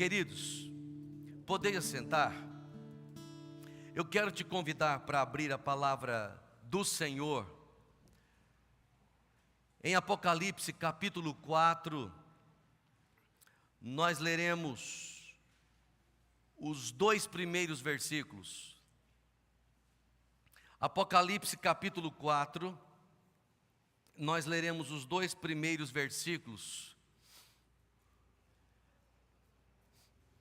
Queridos, podeis sentar? Eu quero te convidar para abrir a palavra do Senhor em Apocalipse capítulo 4. Nós leremos os 2 primeiros versículos. Apocalipse capítulo 4, nós leremos os 2 primeiros versículos.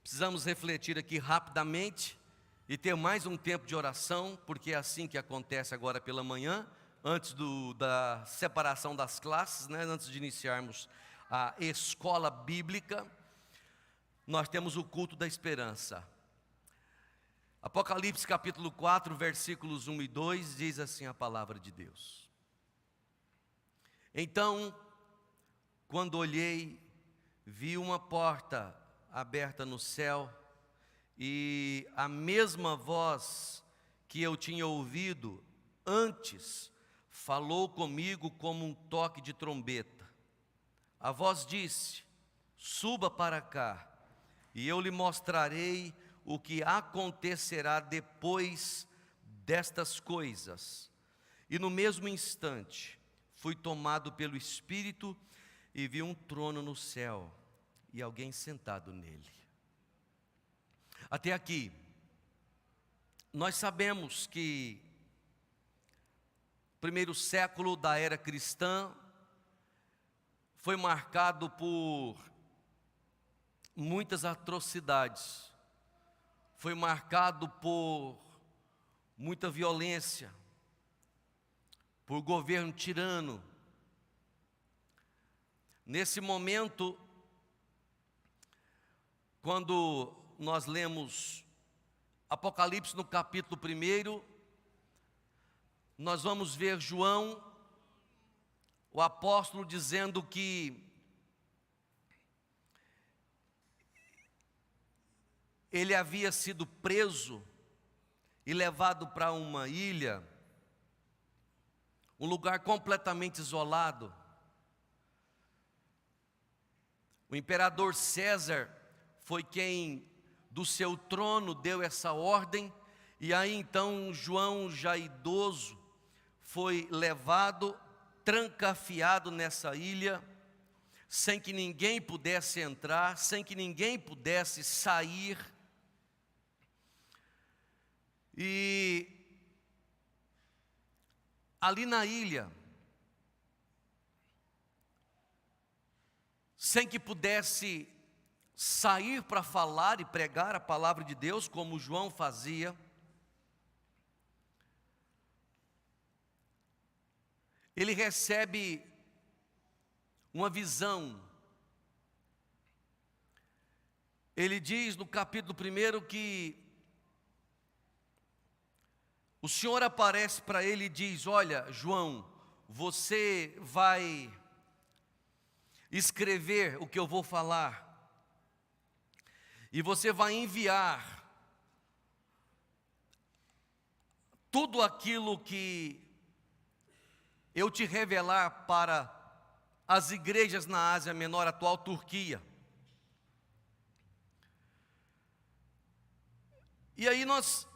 Precisamos refletir aqui rapidamente e ter mais um tempo de oração, porque é assim que acontece agora pela manhã, antes da separação das classes, né? Antes de iniciarmos a escola bíblica, nós temos o culto da esperança. Apocalipse capítulo 4, versículos 1 e 2, diz assim a palavra de Deus. Então, quando olhei, vi uma porta aberta no céu, e a mesma voz que eu tinha ouvido antes falou comigo como um toque de trombeta. A voz disse: suba para cá, e eu lhe mostrarei o que acontecerá depois destas coisas. E no mesmo instante fui tomado pelo Espírito e vi um trono no céu e alguém sentado nele. Até aqui, nós sabemos que o primeiro século da era cristã foi marcado por muitas atrocidades, foi marcado por muita violência, por governo tirano. Nesse momento, quando nós lemos Apocalipse no capítulo 1, nós vamos ver João, o apóstolo, dizendo que ele havia sido preso e levado para uma ilha, um lugar completamente isolado. O imperador César foi quem do seu trono deu essa ordem, e aí então João, já idoso, foi levado, trancafiado nessa ilha, sem que ninguém pudesse entrar, sem que ninguém pudesse sair. E ali na ilha, sem que pudesse sair para falar e pregar a palavra de Deus, como João fazia, ele recebe uma visão. Ele diz no capítulo 1 que o Senhor aparece para ele e diz: olha, João, você vai escrever o que eu vou falar, e você vai enviar tudo aquilo que eu te revelar para as igrejas na Ásia Menor, atual Turquia. E aí nós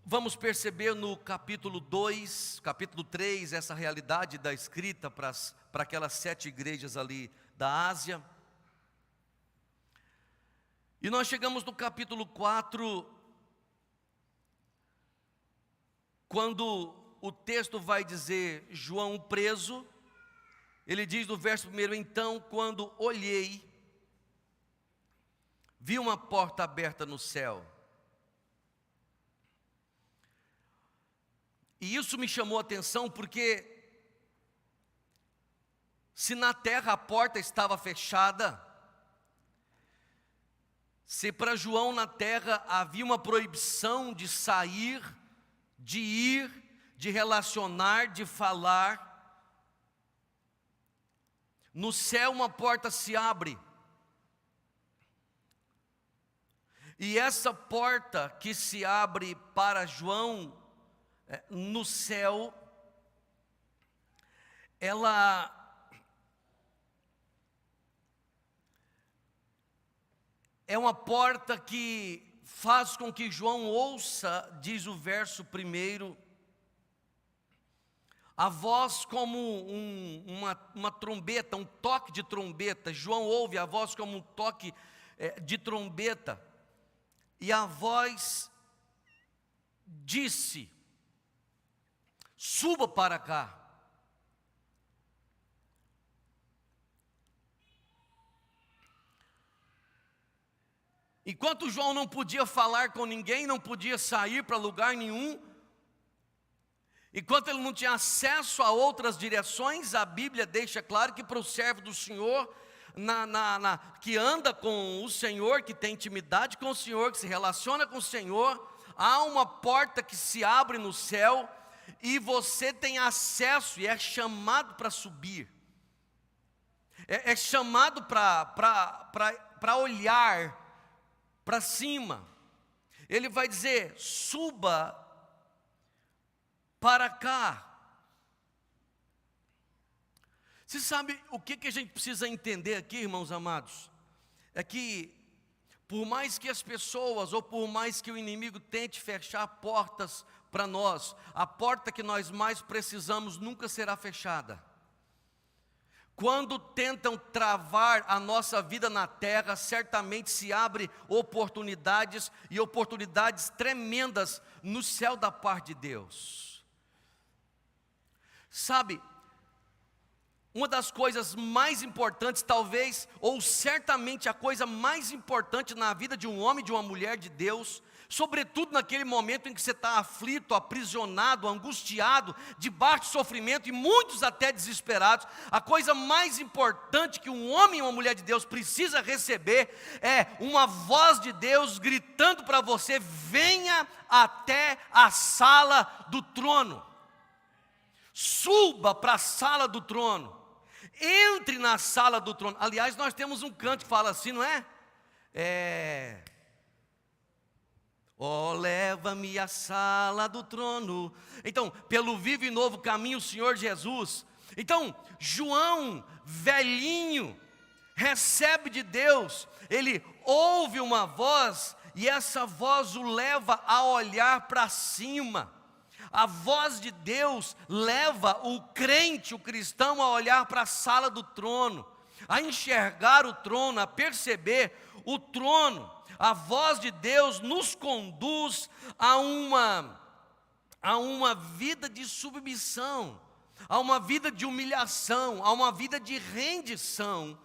vamos perceber no capítulo 2, capítulo 3, essa realidade da escrita para aquelas 7 igrejas ali da Ásia. E nós chegamos no capítulo 4, quando o texto vai dizer João preso. Ele diz no verso 1: então, quando olhei, vi uma porta aberta no céu. E isso me chamou a atenção, porque se na terra a porta estava fechada, se para João na terra havia uma proibição de sair, de ir, de relacionar, de falar, no céu uma porta se abre. E essa porta que se abre para João no céu, ela é uma porta que faz com que João ouça, diz o verso 1, a voz como uma trombeta, um toque de trombeta. João ouve a voz como um toque de trombeta. E a voz disse: suba para cá. Enquanto João não podia falar com ninguém, não podia sair para lugar nenhum, enquanto ele não tinha acesso a outras direções, a Bíblia deixa claro que para o servo do Senhor, que anda com o Senhor, que tem intimidade com o Senhor, que se relaciona com o Senhor, há uma porta que se abre no céu, e você tem acesso e é chamado para subir, é chamado para olhar para cima. Ele vai dizer: suba para cá. Você sabe o que a gente precisa entender aqui, irmãos amados? É que por mais que as pessoas, ou por mais que o inimigo tente fechar portas para nós, a porta que nós mais precisamos nunca será fechada. Quando tentam travar a nossa vida na terra, certamente se abrem oportunidades, e oportunidades tremendas no céu da parte de Deus. Sabe, uma das coisas mais importantes, talvez, ou certamente a coisa mais importante na vida de um homem e de uma mulher de Deus, sobretudo naquele momento em que você está aflito, aprisionado, angustiado, debaixo de sofrimento, e muitos até desesperados, a coisa mais importante que um homem e uma mulher de Deus precisa receber é uma voz de Deus gritando para você: venha até a sala do trono, suba para a sala do trono, entre na sala do trono. Aliás, nós temos um canto que fala assim, não é? Oh, leva-me à sala do trono. Então, pelo vivo e novo caminho, o Senhor Jesus. Então, João, velhinho, recebe de Deus, ele ouve uma voz, e essa voz o leva a olhar para cima. A voz de Deus leva o crente, o cristão, a olhar para a sala do trono, a enxergar o trono, a perceber o trono. A voz de Deus nos conduz a uma vida de submissão, a uma vida de humilhação, a uma vida de rendição.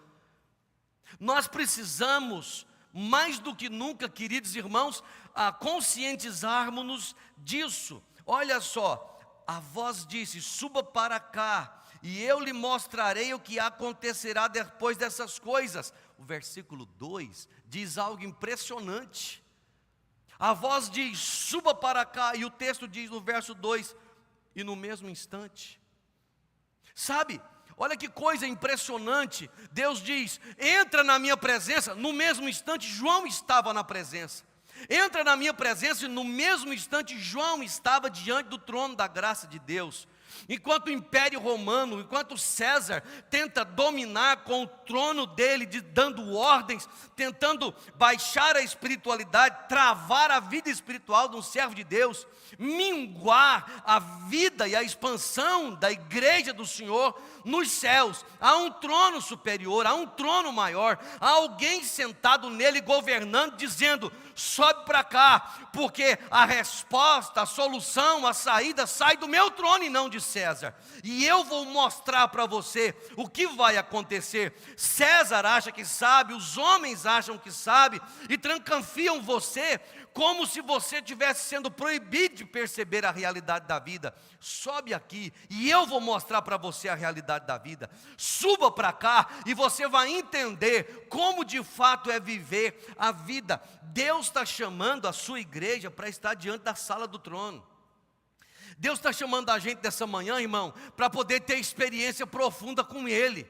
Nós precisamos, mais do que nunca, queridos irmãos, conscientizarmos-nos disso. Olha só, a voz disse: suba para cá, e eu lhe mostrarei o que acontecerá depois dessas coisas. O versículo 2 diz algo impressionante. A voz diz: suba para cá, e o texto diz no verso 2: e no mesmo instante. Sabe, olha que coisa impressionante. Deus diz: entra na minha presença. No mesmo instante, João estava na presença. Entra na minha presença, e no mesmo instante João estava diante do trono da graça de Deus. Enquanto o Império Romano, enquanto César tenta dominar com o trono dele, dando ordens, tentando baixar a espiritualidade, travar a vida espiritual de um servo de Deus, minguar a vida e a expansão da igreja do Senhor nos céus, há um trono superior, há um trono maior, há alguém sentado nele governando, dizendo: sobe para cá, porque a resposta, a solução, a saída sai do meu trono e não de César, e eu vou mostrar para você o que vai acontecer. César acha que sabe, os homens acham que sabe, e trancanfiam você, como se você estivesse sendo proibido de perceber a realidade da vida. Sobe aqui, e eu vou mostrar para você a realidade da vida. Suba para cá, e você vai entender como de fato é viver a vida. Deus está chamando a sua igreja para estar diante da sala do trono. Deus está chamando a gente dessa manhã, irmão, para poder ter experiência profunda com Ele.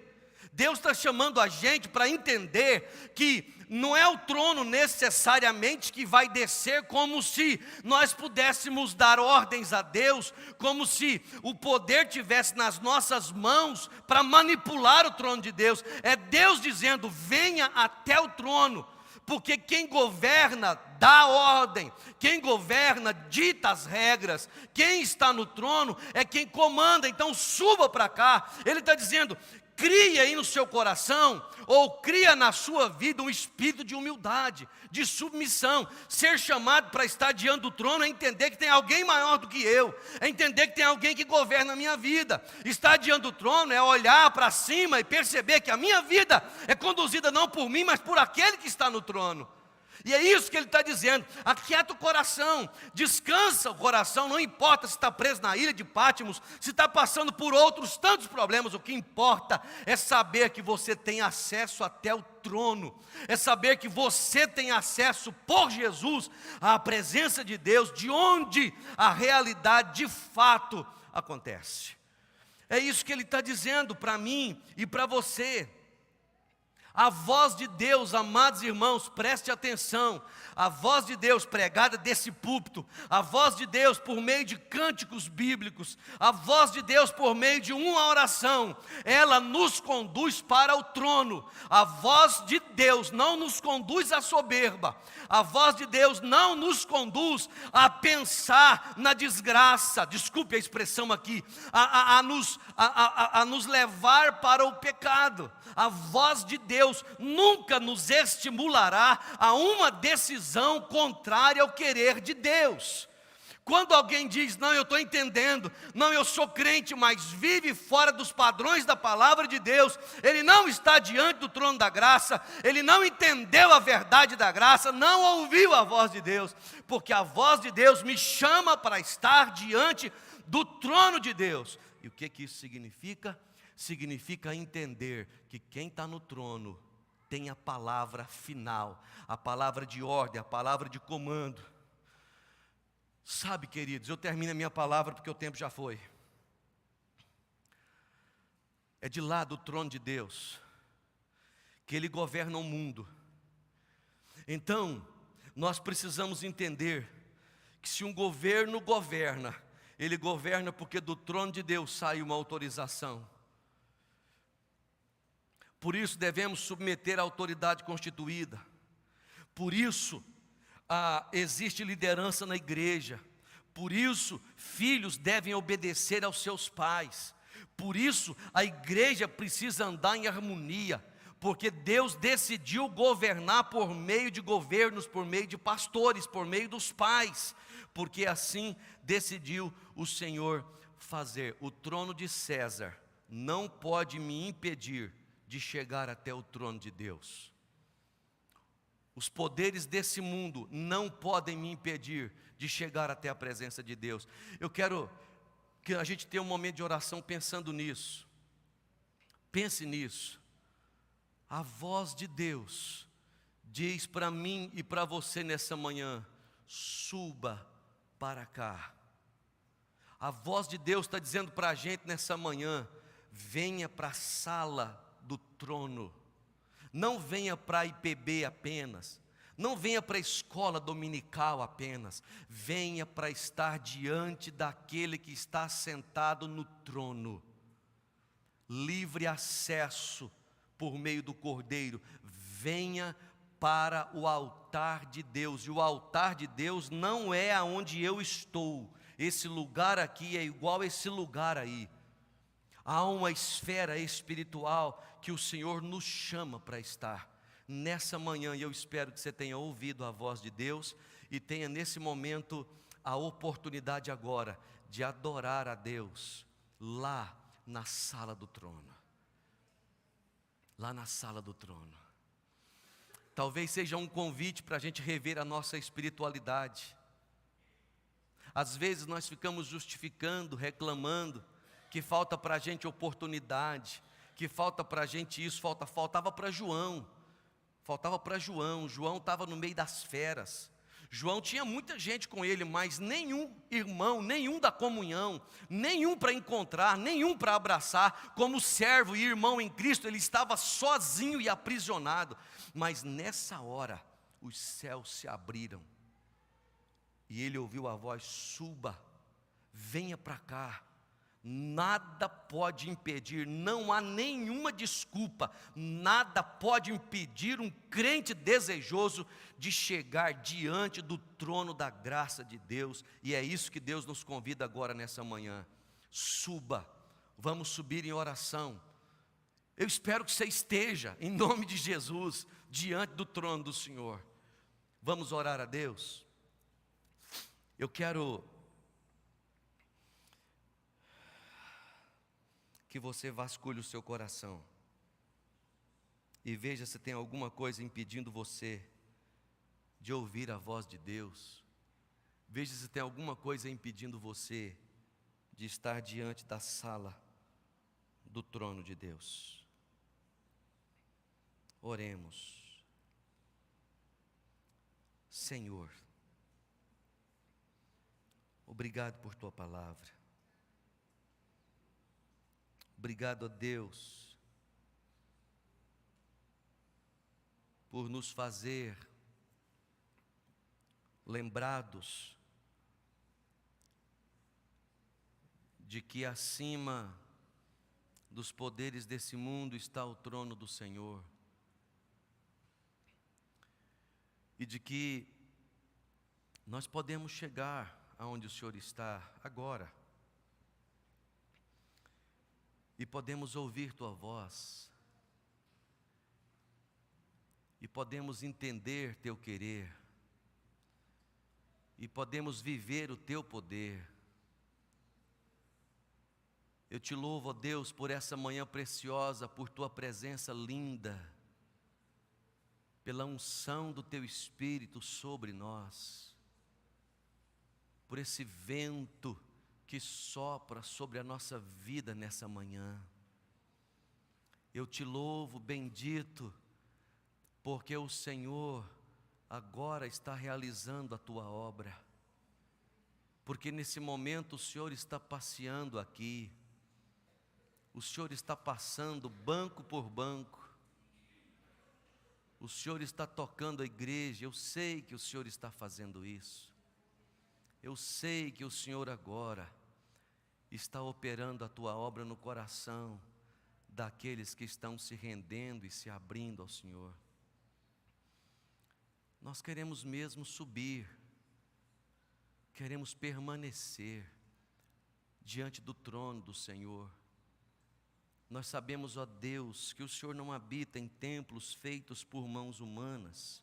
Deus está chamando a gente para entender que não é o trono necessariamente que vai descer, como se nós pudéssemos dar ordens a Deus, como se o poder tivesse nas nossas mãos para manipular o trono de Deus. É Deus dizendo: venha até o trono, porque quem governa dá ordem, quem governa dita as regras, quem está no trono é quem comanda. Então suba para cá. Ele está dizendo: cria aí no seu coração, ou cria na sua vida um espírito de humildade, de submissão. Ser chamado para estar diante do trono é entender que tem alguém maior do que eu, é entender que tem alguém que governa a minha vida. Estar diante do trono é olhar para cima e perceber que a minha vida é conduzida não por mim, mas por aquele que está no trono. E é isso que ele está dizendo: aquieta o coração, descansa o coração, não importa se está preso na ilha de Patmos, se está passando por outros tantos problemas, o que importa é saber que você tem acesso até o trono, é saber que você tem acesso por Jesus à presença de Deus, de onde a realidade de fato acontece. É isso que ele está dizendo para mim e para você. A voz de Deus, amados irmãos, preste atenção, a voz de Deus pregada desse púlpito, a voz de Deus por meio de cânticos bíblicos, a voz de Deus por meio de uma oração, ela nos conduz para o trono. A voz de Deus não nos conduz à soberba, a voz de Deus não nos conduz a pensar na desgraça, desculpe a expressão aqui, a nos levar para o pecado. A voz de Deus nunca nos estimulará a uma decisão contrária ao querer de Deus. Quando alguém diz: não, eu estou entendendo, não, eu sou crente, mas vive fora dos padrões da palavra de Deus, ele não está diante do trono da graça, ele não entendeu a verdade da graça, não ouviu a voz de Deus, porque a voz de Deus me chama para estar diante do trono de Deus. E o que isso significa? Significa entender que quem está no trono tem a palavra final, a palavra de ordem, a palavra de comando. Sabe, queridos, eu termino a minha palavra porque o tempo já foi. É de lá do trono de Deus que Ele governa o mundo. Então, nós precisamos entender que se um governo governa, ele governa porque do trono de Deus sai uma autorização. Por isso devemos submeter a autoridade constituída. Por isso existe liderança na igreja. Por isso filhos devem obedecer aos seus pais. Por isso a igreja precisa andar em harmonia, porque Deus decidiu governar por meio de governos, por meio de pastores, por meio dos pais, porque assim decidiu o Senhor fazer. O trono de César não pode me impedir de chegar até o trono de Deus. Os poderes desse mundo não podem me impedir de chegar até a presença de Deus. Eu quero que a gente tenha um momento de oração pensando nisso. Pense nisso. A voz de Deus diz para mim e para você nessa manhã: suba para cá. A voz de Deus está dizendo para a gente nessa manhã: venha para a sala do trono. Não venha para a IPB apenas, não venha para a escola dominical apenas, venha para estar diante daquele que está sentado no trono. Livre acesso por meio do Cordeiro. Venha para o altar de Deus. E o altar de Deus não é aonde eu estou. Esse lugar aqui é igual a esse lugar aí. Há uma esfera espiritual que o Senhor nos chama para estar. Nessa manhã, eu espero que você tenha ouvido a voz de Deus e tenha nesse momento a oportunidade agora de adorar a Deus lá na sala do trono. Lá na sala do trono. Talvez seja um convite para a gente rever a nossa espiritualidade. Às vezes nós ficamos justificando, reclamando que falta para a gente oportunidade, que falta para a gente isso, faltava para João. João estava no meio das feras. João tinha muita gente com ele, mas nenhum irmão, nenhum da comunhão, nenhum para encontrar, nenhum para abraçar. Como servo e irmão em Cristo, ele estava sozinho e aprisionado. Mas nessa hora, os céus se abriram. E ele ouviu a voz: suba, venha para cá. Nada pode impedir, não há nenhuma desculpa, nada pode impedir um crente desejoso de chegar diante do trono da graça de Deus, e é isso que Deus nos convida agora nessa manhã. Suba, vamos subir em oração. Eu espero que você esteja, em nome de Jesus, diante do trono do Senhor. Vamos orar a Deus. Eu quero que você vasculhe o seu coração e veja se tem alguma coisa impedindo você de ouvir a voz de Deus. Veja se tem alguma coisa impedindo você de estar diante da sala do trono de Deus. Oremos. Senhor, obrigado por tua palavra. Obrigado a Deus por nos fazer lembrados de que acima dos poderes desse mundo está o trono do Senhor, e de que nós podemos chegar aonde o Senhor está agora, e podemos ouvir tua voz, e podemos entender teu querer, e podemos viver o teu poder. Eu te louvo, ó Deus, por essa manhã preciosa, por tua presença linda, pela unção do teu Espírito sobre nós, por esse vento que sopra sobre a nossa vida nessa manhã. Eu te louvo, bendito, porque o Senhor agora está realizando a tua obra, porque nesse momento o Senhor está passeando aqui, o Senhor está passando banco por banco, o Senhor está tocando a igreja. Eu sei que o Senhor está fazendo isso, eu sei que o Senhor agora está operando a tua obra no coração daqueles que estão se rendendo e se abrindo ao Senhor. Nós queremos mesmo subir, queremos permanecer diante do trono do Senhor. Nós sabemos, ó Deus, que o Senhor não habita em templos feitos por mãos humanas,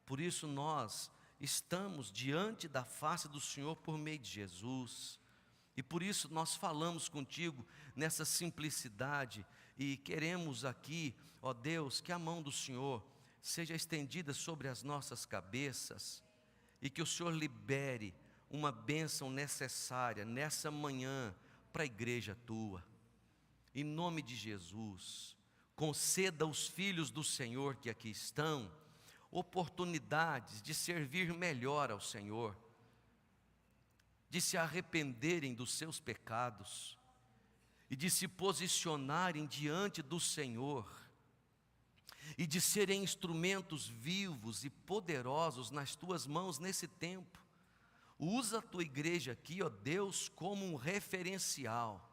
por isso nós estamos diante da face do Senhor por meio de Jesus. E por isso nós falamos contigo nessa simplicidade e queremos aqui, ó Deus, que a mão do Senhor seja estendida sobre as nossas cabeças e que o Senhor libere uma bênção necessária nessa manhã para a igreja tua. Em nome de Jesus, conceda aos filhos do Senhor que aqui estão oportunidades de servir melhor ao Senhor, de se arrependerem dos seus pecados e de se posicionarem diante do Senhor e de serem instrumentos vivos e poderosos nas tuas mãos nesse tempo. Usa a tua igreja aqui, ó Deus, como um referencial,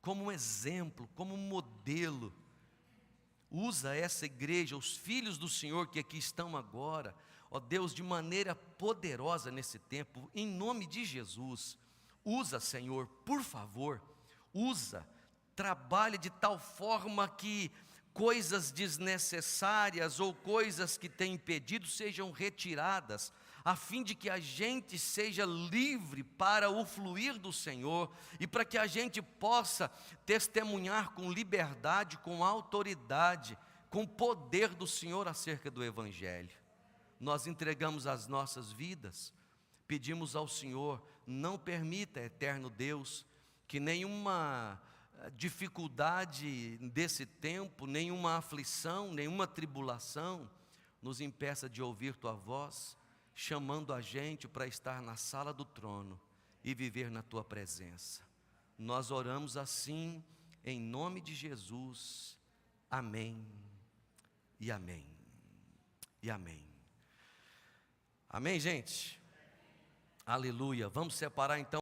como um exemplo, como um modelo. Usa essa igreja, os filhos do Senhor que aqui estão agora, ó Deus, de maneira poderosa nesse tempo, em nome de Jesus. Usa, Senhor, por favor, usa, trabalha de tal forma que coisas desnecessárias ou coisas que têm impedido sejam retiradas, a fim de que a gente seja livre para o fluir do Senhor e para que a gente possa testemunhar com liberdade, com autoridade, com poder do Senhor acerca do Evangelho. Nós entregamos as nossas vidas, pedimos ao Senhor, não permita, eterno Deus, que nenhuma dificuldade desse tempo, nenhuma aflição, nenhuma tribulação nos impeça de ouvir tua voz, chamando a gente para estar na sala do trono e viver na tua presença. Nós oramos assim, em nome de Jesus. Amém e amém e amém. Amém, gente? Aleluia. Vamos separar então